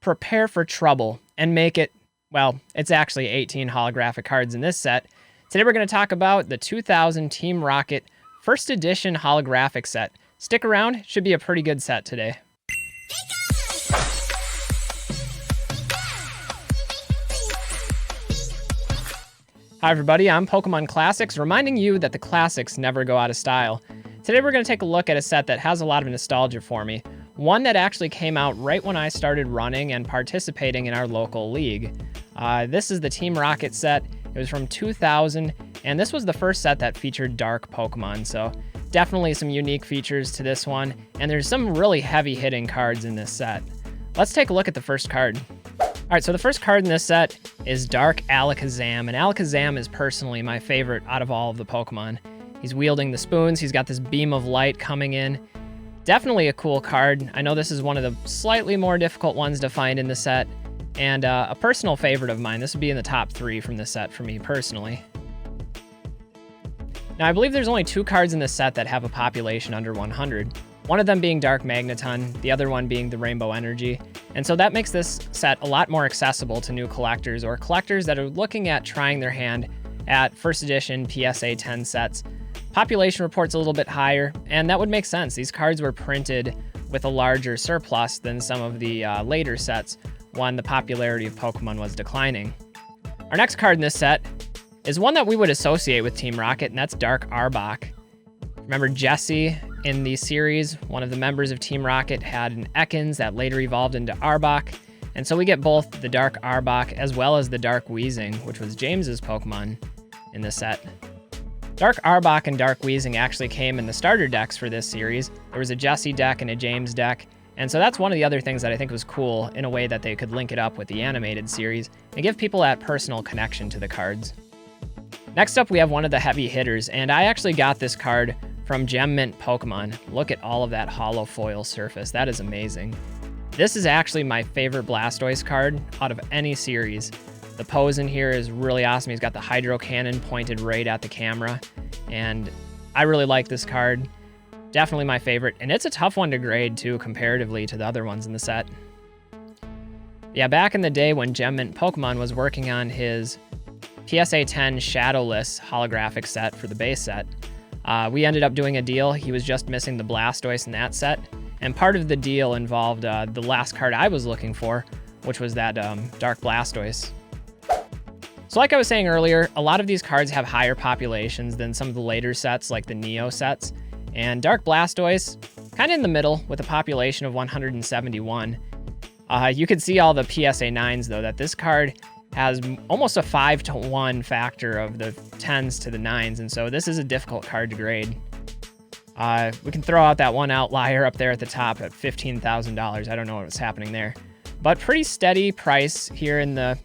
prepare for trouble and make it, well, it's actually 18 holographic cards in this set. Today we're going to talk about the 2000 Team Rocket First Edition holographic set. Stick around, should be a pretty good set today. Hi everybody, I'm Pokemon Classics, reminding you that the classics never go out of style. Today we're going to take a look at a set that has a lot of nostalgia for me. One that actually came out right when I started running and participating in our local league. This is the Team Rocket set. It was from 2000, and this was the first set that featured dark Pokemon, so definitely some unique features to this one, and there's some really heavy hitting cards in this set. Let's take a look at the first card. Alright, so the first card in this set is Dark Alakazam, and Alakazam is personally my favorite out of all of the Pokemon. He's wielding the spoons, he's got this beam of light coming in. Definitely a cool card. I know this is one of the slightly more difficult ones to find in the set, and a personal favorite of mine. This would be in the top 3 from the set for me personally. Now, I believe there's only 2 cards in this set that have a population under 100. One of them being Dark Magneton, the other one being the Rainbow Energy. And so that makes this set a lot more accessible to new collectors or collectors that are looking at trying their hand at first edition PSA10 sets. Population report's a little bit higher, and that would make sense. These cards were printed with a larger surplus than some of the later sets when the popularity of Pokemon was declining. Our next card in this set is one that we would associate with Team Rocket, and that's Dark Arbok. Remember Jesse in the series, one of the members of Team Rocket had an Ekans that later evolved into Arbok, and so we get both the Dark Arbok as well as the Dark Wheezing, which was James's Pokemon in this set. Dark Arbok and Dark Wheezing actually came in the starter decks for this series. There was a Jesse deck and a James deck, and so that's one of the other things that I think was cool in a way that they could link it up with the animated series and give people that personal connection to the cards. Next up, we have one of the heavy hitters, and I actually got this card from Gem Mint Pokemon. Look at all of that holo foil surface. That is amazing. This is actually my favorite Blastoise card out of any series. The pose in here is really awesome. He's got the Hydro Cannon pointed right at the camera, and I really like this card. Definitely my favorite, and it's a tough one to grade too, comparatively to the other ones in the set. Yeah, back in the day when Gem Mint Pokemon was working on his PSA10 Shadowless holographic set for the base set, we ended up doing a deal. He was just missing the Blastoise in that set, and part of the deal involved the last card I was looking for, which was that Dark Blastoise. So like I was saying earlier, a lot of these cards have higher populations than some of the later sets like the Neo sets, and Dark Blastoise, kind of in the middle with a population of 171. You can see all the PSA 9s though, that this card has almost a 5-to-1 factor of the 10s to the 9s, and so this is a difficult card to grade. We can throw out that one outlier up there at the top at $15,000. I don't know what's happening there. But pretty steady price here in the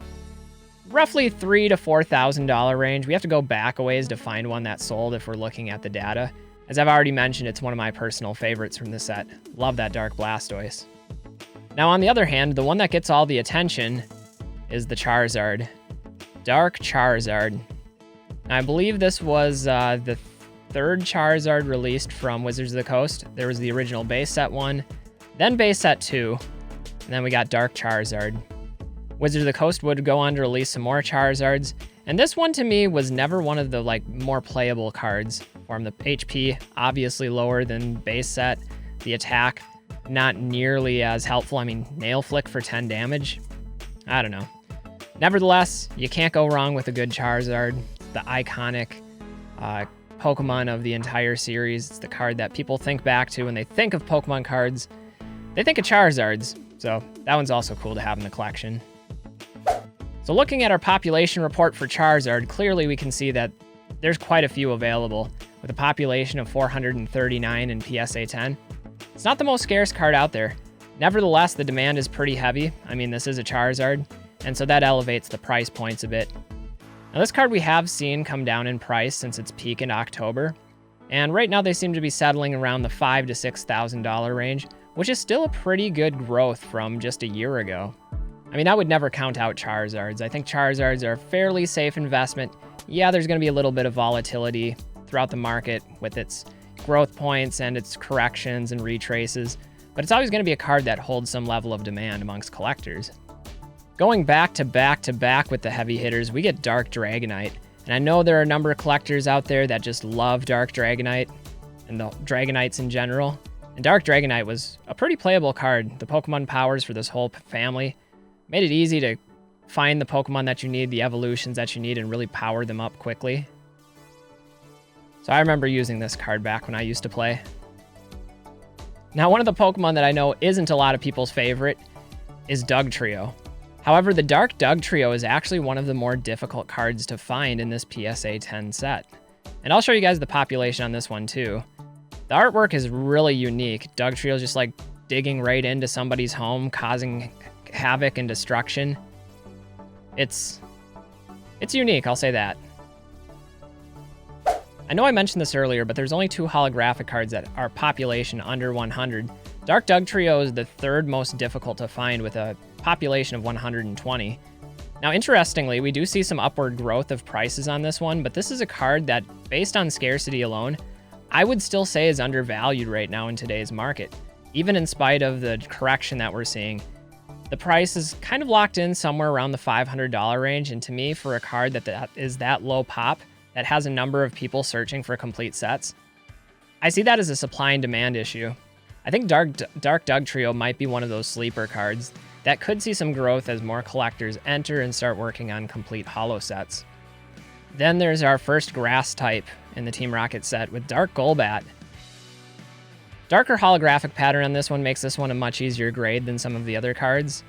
roughly $3,000 to $4,000 range. We have to go back a ways to find one that sold if we're looking at the data. As I've already mentioned, it's one of my personal favorites from the set. Love that Dark Blastoise. Now on the other hand, the one that gets all the attention is the Charizard. Dark Charizard. I believe this was the 3rd Charizard released from Wizards of the Coast. There was the original base set 1, then base set 2, and then we got Dark Charizard. Wizards of the Coast would go on to release some more Charizards, and this one to me was never one of the more playable cards for him. The HP obviously lower than base set, the attack not nearly as helpful. I mean, Nail Flick for 10 damage. I don't know. Nevertheless, you can't go wrong with a good Charizard. The iconic Pokemon of the entire series. It's the card that people think back to when they think of Pokemon cards. They think of Charizards, so that one's also cool to have in the collection. So looking at our population report for Charizard, clearly we can see that there's quite a few available, with a population of 439 in PSA 10. It's not the most scarce card out there. Nevertheless, the demand is pretty heavy. I mean, this is a Charizard, and so that elevates the price points a bit. Now, this card we have seen come down in price since its peak in October, and right now they seem to be settling around the $5,000 to $6,000 range, which is still a pretty good growth from just a year ago. I mean, I would never count out Charizards. I think Charizards are a fairly safe investment. Yeah, there's going to be a little bit of volatility throughout the market with its growth points and its corrections and retraces, but it's always going to be a card that holds some level of demand amongst collectors. Going back to back with the heavy hitters, we get Dark Dragonite. And I know there are a number of collectors out there that just love Dark Dragonite and the Dragonites in general. And Dark Dragonite was a pretty playable card. The Pokemon powers for this whole family made it easy to find the Pokemon that you need, the evolutions that you need, and really power them up quickly. So I remember using this card back when I used to play. Now, one of the Pokemon that I know isn't a lot of people's favorite is Dugtrio. However, the Dark Dugtrio is actually one of the more difficult cards to find in this PSA 10 set. And I'll show you guys the population on this one too. The artwork is really unique. Dugtrio is just like digging right into somebody's home, causing havoc and destruction. It's unique, I'll say that. I know I mentioned this earlier, but there's only 2 holographic cards that are population under 100. Dark Dugtrio is the 3rd most difficult to find with a population of 120. Now, interestingly, we do see some upward growth of prices on this one, but this is a card that, based on scarcity alone, I would still say is undervalued right now in today's market. Even in spite of the correction that we're seeing, the price is kind of locked in somewhere around the $500 range, and to me, for a card that is that low pop, that has a number of people searching for complete sets, I see that as a supply and demand issue. I think Dark Dugtrio might be one of those sleeper cards that could see some growth as more collectors enter and start working on complete holo sets. Then there's our first grass type in the Team Rocket set with Dark Golbat. Darker holographic pattern on this one makes this one a much easier grade than some of the other cards.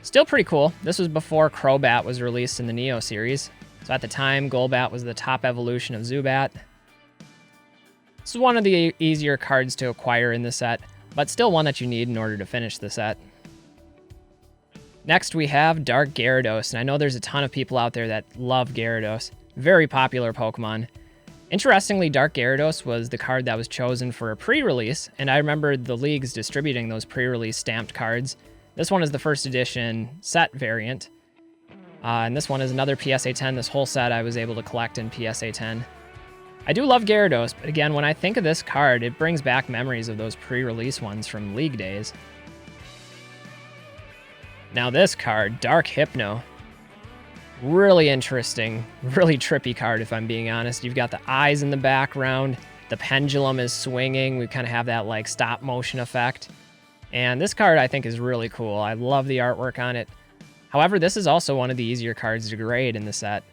Still pretty cool. This was before Crobat was released in the Neo series. So at the time, Golbat was the top evolution of Zubat. This is one of the easier cards to acquire in the set, but still one that you need in order to finish the set. Next, we have Dark Gyarados, and I know there's a ton of people out there that love Gyarados. Very popular Pokemon. Interestingly, Dark Gyarados was the card that was chosen for a pre-release, and I remember the leagues distributing those pre-release stamped cards. This one is the first edition set variant, and this one is another PSA 10. This whole set I was able to collect in PSA 10. I do love Gyarados, but again, when I think of this card, it brings back memories of those pre-release ones from League days. Now this card, Dark Hypno. Really interesting, really trippy card if I'm being honest. You've got the eyes in the background, the pendulum is swinging, we kind of have that like stop motion effect. And this card I think is really cool. I love the artwork on it. However, this is also one of the easier cards to grade in the set,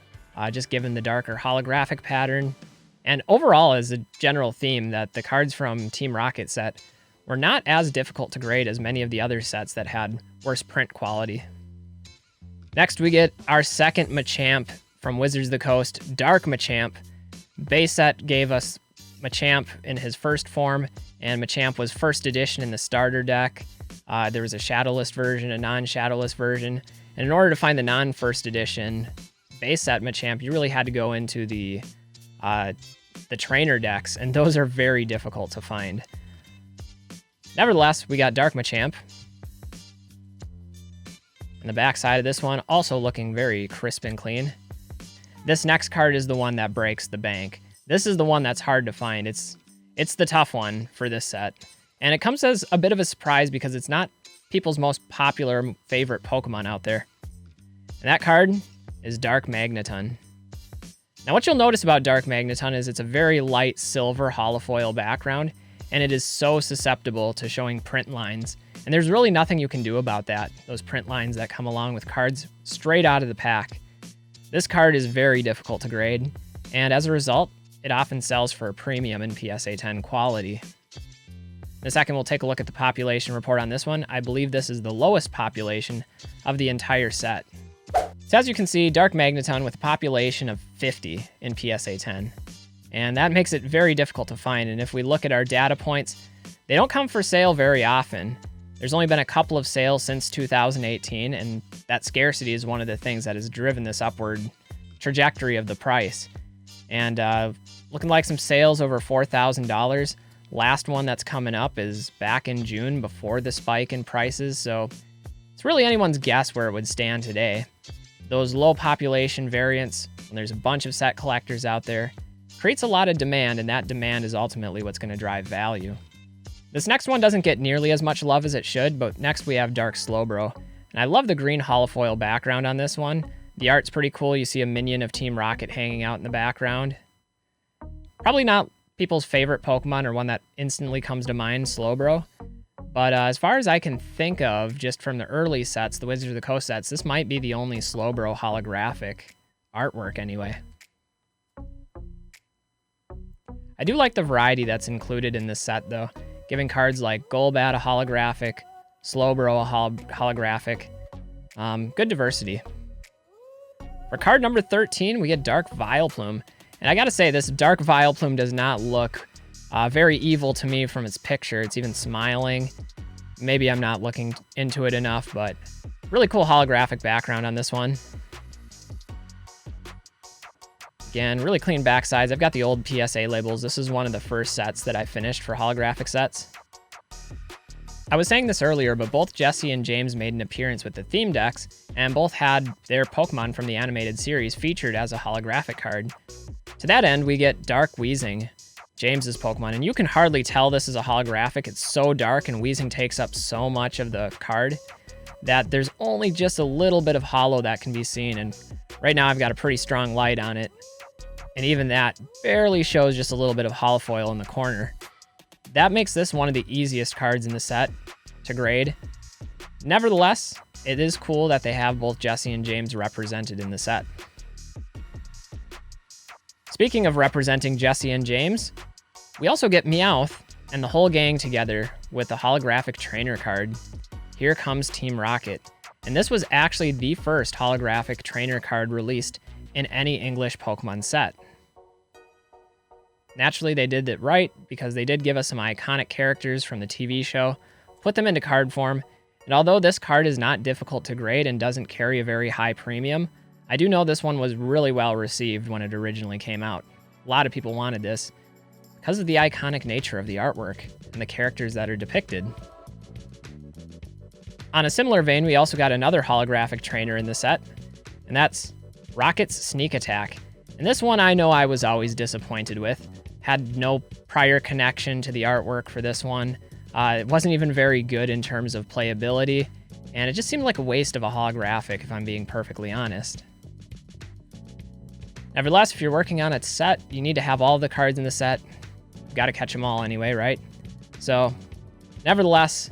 just given the darker holographic pattern. And overall, as a general theme, that the cards from Team Rocket set were not as difficult to grade as many of the other sets that had worse print quality. Next, we get our second Machamp from Wizards of the Coast, Dark Machamp. Base set gave us Machamp in his first form, and Machamp was first edition in the starter deck. There was a shadowless version, a non-shadowless version, and in order to find the non-first edition base set Machamp, you really had to go into the trainer decks, and those are very difficult to find. Nevertheless, we got Dark Machamp. And the back side of this one also looking very crisp and clean. This next card is the one that breaks the bank. This is the one that's hard to find. It's the tough one for this set. And it comes as a bit of a surprise because it's not people's most popular favorite Pokemon out there. And that card is Dark Magneton. Now what you'll notice about Dark Magneton is it's a very light silver holofoil background, and it is so susceptible to showing print lines. And there's really nothing you can do about that, those print lines that come along with cards straight out of the pack. This card is very difficult to grade, and as a result, it often sells for a premium in PSA 10 quality. In a second, we'll take a look at the population report on this one. I believe this is the lowest population of the entire set. So as you can see, Dark Magneton with a population of 50 in PSA 10. And that makes it very difficult to find. And if we look at our data points, they don't come for sale very often. There's only been a couple of sales since 2018, and that scarcity is one of the things that has driven this upward trajectory of the price. And looking like some sales over $4,000. Last one that's coming up is back in June before the spike in prices, so it's really anyone's guess where it would stand today. Those low population variants, and there's a bunch of set collectors out there, creates a lot of demand, and that demand is ultimately what's going to drive value. This next one doesn't get nearly as much love as it should, but next we have Dark Slowbro. And I love the green holofoil background on this one. The art's pretty cool. You see a minion of Team Rocket hanging out in the background. Probably not people's favorite Pokemon or one that instantly comes to mind, Slowbro. But as far as I can think of, just from the early sets, the Wizards of the Coast sets, this might be the only Slowbro holographic artwork anyway. I do like the variety that's included in this set though, giving cards like Golbat a holographic, Slowbro a holographic. Good diversity. For card number 13, we get Dark Vileplume. And I gotta say, this Dark Vileplume does not look very evil to me from its picture. It's even smiling. Maybe I'm not looking into it enough, but really cool holographic background on this one. Again, really clean backsides. I've got the old PSA labels. This is one of the first sets that I finished for holographic sets. I was saying this earlier, but both Jesse and James made an appearance with the theme decks, and both had their Pokemon from the animated series featured as a holographic card. To that end, we get Dark Wheezing, James's Pokemon, and you can hardly tell this is a holographic. It's so dark, and Wheezing takes up so much of the card that there's only just a little bit of holo that can be seen, and right now I've got a pretty strong light on it. And even that barely shows just a little bit of holofoil in the corner. That makes this one of the easiest cards in the set to grade. Nevertheless, it is cool that they have both Jesse and James represented in the set. Speaking of representing Jesse and James, we also get Meowth and the whole gang together with a holographic trainer card. Here comes Team Rocket. And this was actually the first holographic trainer card released in any English Pokemon set. Naturally, they did it right because they did give us some iconic characters from the TV show, put them into card form, and although this card is not difficult to grade and doesn't carry a very high premium, I do know this one was really well received when it originally came out. A lot of people wanted this because of the iconic nature of the artwork and the characters that are depicted. On a similar vein, we also got another holographic trainer in the set, and that's Rocket's Sneak Attack. And this one I know I was always disappointed with. Had no prior connection to the artwork for this one. It wasn't even very good in terms of playability, and it just seemed like a waste of a holographic, if I'm being perfectly honest. Nevertheless, if you're working on a set, you need to have all the cards in the set. You've got to catch them all anyway, right? So, nevertheless,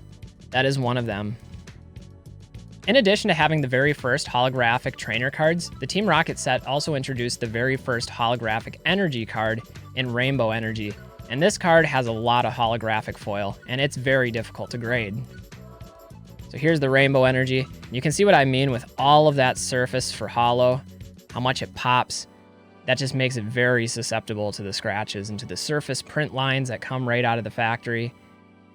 that is one of them. In addition to having the very first holographic trainer cards, the Team Rocket set also introduced the very first holographic energy card in Rainbow Energy. And this card has a lot of holographic foil, and it's very difficult to grade. So here's the Rainbow Energy. You can see what I mean with all of that surface for holo, how much it pops. That just makes it very susceptible to the scratches and to the surface print lines that come right out of the factory.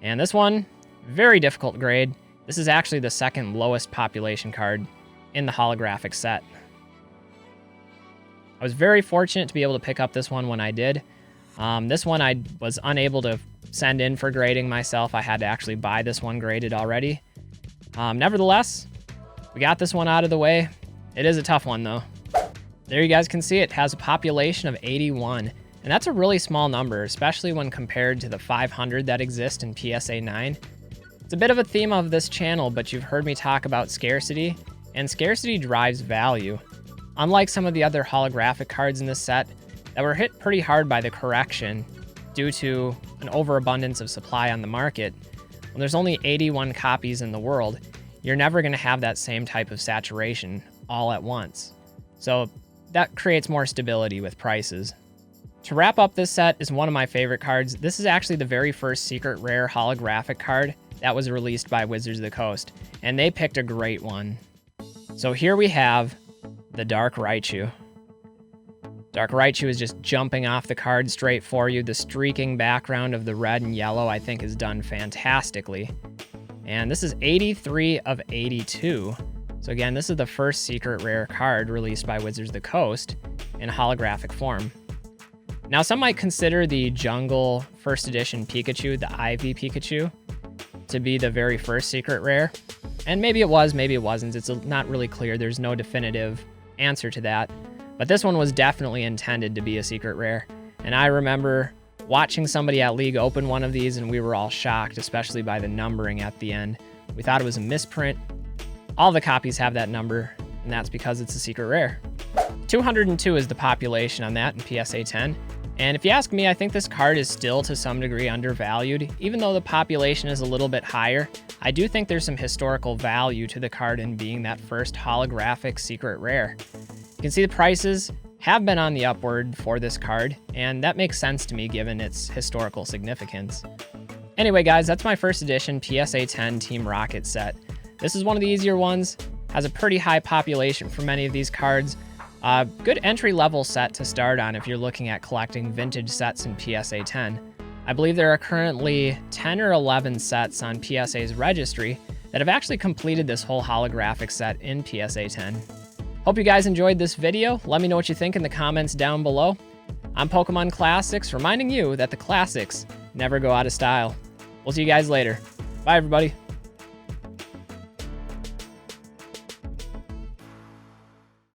And this one, very difficult to grade. This is actually the second lowest population card in the holographic set. I was very fortunate to be able to pick up this one when I did. This one I was unable to send in for grading myself. I had to actually buy this one graded already. Nevertheless, we got this one out of the way. It is a tough one though. There you guys can see it has a population of 81. And that's a really small number, especially when compared to the 500 that exist in PSA 9. It's a bit of a theme of this channel, but you've heard me talk about scarcity, and scarcity drives value. Unlike some of the other holographic cards in this set that were hit pretty hard by the correction due to an overabundance of supply on the market, when there's only 81 copies in the world, you're never going to have that same type of saturation all at once. So that creates more stability with prices. To wrap up this set is one of my favorite cards. This is actually the very first secret rare holographic card that was released by Wizards of the Coast, and they picked a great one. So here we have the Dark Raichu. Dark Raichu is just jumping off the card straight for you. The streaking background of the red and yellow I think is done fantastically. And this is 83 of 82. So again, this is the first secret rare card released by Wizards of the Coast in holographic form. Now some might consider the Jungle first edition Pikachu, the Ivy Pikachu, to be the very first secret rare. And maybe it was, maybe it wasn't. It's not really clear. There's no definitive answer to that. But this one was definitely intended to be a secret rare. And I remember watching somebody at League open one of these, and we were all shocked, especially by the numbering at the end. We thought it was a misprint. All the copies have that number, and that's because it's a secret rare. 202 is the population on that in PSA 10. And if you ask me, I think this card is still to some degree undervalued. Even though the population is a little bit higher, I do think there's some historical value to the card in being that first holographic secret rare. You can see the prices have been on the upward for this card, and that makes sense to me given its historical significance. Anyway guys, that's my first edition PSA 10 Team Rocket set. This is one of the easier ones, has a pretty high population for many of these cards. Good entry-level set to start on if you're looking at collecting vintage sets in PSA 10. I believe there are currently 10 or 11 sets on PSA's registry that have actually completed this whole holographic set in PSA 10. Hope you guys enjoyed this video. Let me know what you think in the comments down below. I'm Pokemon Classics, reminding you that the classics never go out of style. We'll see you guys later. Bye, everybody.